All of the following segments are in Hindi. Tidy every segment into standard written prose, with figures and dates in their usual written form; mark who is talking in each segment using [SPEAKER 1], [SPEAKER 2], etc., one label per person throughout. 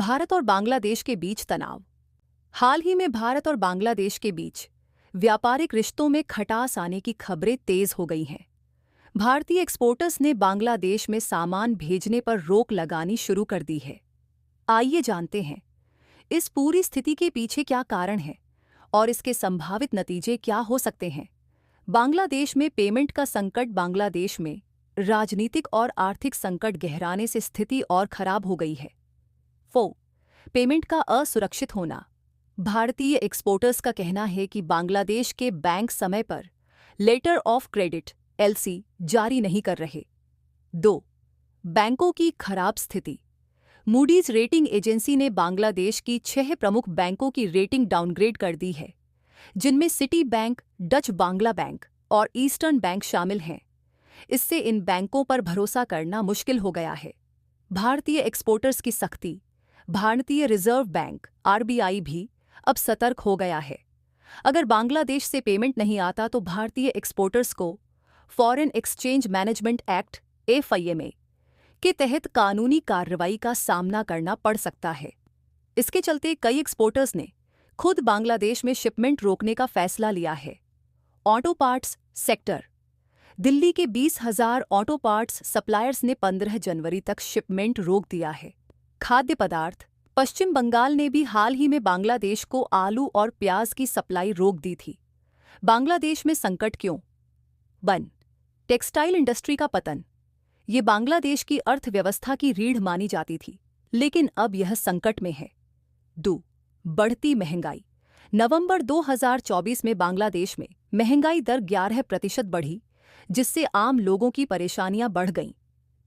[SPEAKER 1] भारत और बांग्लादेश के बीच तनाव। हाल ही में भारत और बांग्लादेश के बीच व्यापारिक रिश्तों में खटास आने की खबरें तेज हो गई हैं। भारतीय एक्सपोर्टर्स ने बांग्लादेश में सामान भेजने पर रोक लगानी शुरू कर दी है। आइए जानते हैं इस पूरी स्थिति के पीछे क्या कारण है और इसके संभावित नतीजे क्या हो सकते हैं। बांग्लादेश में पेमेंट का संकट। बांग्लादेश में राजनीतिक और आर्थिक संकट गहराने से स्थिति और खराब हो गई है। पेमेंट का असुरक्षित होना। भारतीय एक्सपोर्टर्स का कहना है कि बांग्लादेश के बैंक समय पर लेटर ऑफ क्रेडिट (LC) जारी नहीं कर रहे। 2. बैंकों की खराब स्थिति। मूडीज रेटिंग एजेंसी ने बांग्लादेश की 6 प्रमुख बैंकों की रेटिंग डाउनग्रेड कर दी है, जिनमें city bank, Dutch Bangla bank और ईस्टर्न बैंक शामिल हैं। इससे इन बैंकों पर भरोसा करना मुश्किल हो गया है। भारतीय एक्सपोर्टर्स की सख्ती। भारतीय रिजर्व बैंक (RBI) भी अब सतर्क हो गया है। अगर बांग्लादेश से पेमेंट नहीं आता तो भारतीय एक्सपोर्टर्स को foreign exchange management act (FIMA) के तहत कानूनी कार्रवाई का सामना करना पड़ सकता है। इसके चलते कई एक्सपोर्टर्स ने खुद बांग्लादेश में शिपमेंट रोकने का फैसला लिया है। Auto parts sector. दिल्ली के 20,000 ऑटो पार्ट्स सप्लायर्स ने 15 जनवरी तक शिपमेंट रोक दिया है। खाद्य पदार्थ। पश्चिम बंगाल ने भी हाल ही में बांग्लादेश को आलू और प्याज की सप्लाई रोक दी थी। बांग्लादेश में संकट क्यों? 1. टेक्सटाइल इंडस्ट्री का पतन। ये बांग्लादेश की अर्थव्यवस्था की रीढ़ मानी जाती थी, लेकिन अब यह संकट में है। 2. बढ़ती महंगाई। नवंबर 2024 में बांग्लादेश में महंगाई दर 11% बढ़ी, जिससे आम लोगों की परेशानियां बढ़ गईं।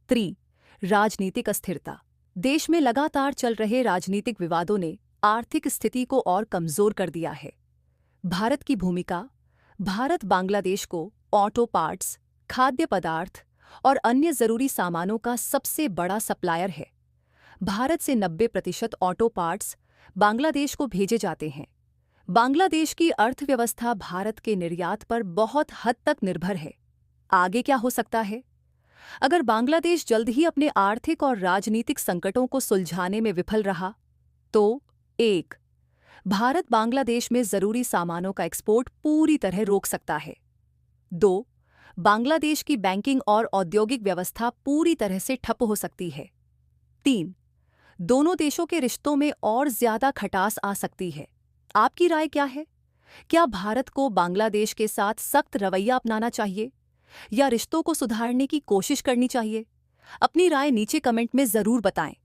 [SPEAKER 1] 3. राजनीतिक अस्थिरता। देश में लगातार चल रहे राजनीतिक विवादों ने आर्थिक स्थिति को और कमजोर कर दिया है। भारत की भूमिका। भारत बांग्लादेश को ऑटो पार्ट्स, खाद्य पदार्थ और अन्य जरूरी सामानों का सबसे बड़ा सप्लायर है। भारत से 90% ऑटो पार्ट्स बांग्लादेश को भेजे जाते हैं। बांग्लादेश की अर्थव्यवस्था भारत के निर्यात पर बहुत हद तक निर्भर है। आगे क्या हो सकता है? अगर बांग्लादेश जल्द ही अपने आर्थिक और राजनीतिक संकटों को सुलझाने में विफल रहा तो 1. भारत बांग्लादेश में जरूरी सामानों का एक्सपोर्ट पूरी तरह रोक सकता है। 2. बांग्लादेश की बैंकिंग और औद्योगिक व्यवस्था पूरी तरह से ठप हो सकती है। 3. दोनों देशों के रिश्तों में और ज्यादा खटास आ सकती है। आपकी राय क्या है? क्या भारत को बांग्लादेश के साथ सख्त रवैया अपनाना चाहिए या रिश्तों को सुधारने की कोशिश करनी चाहिए? अपनी राय नीचे कमेंट में जरूर बताएं।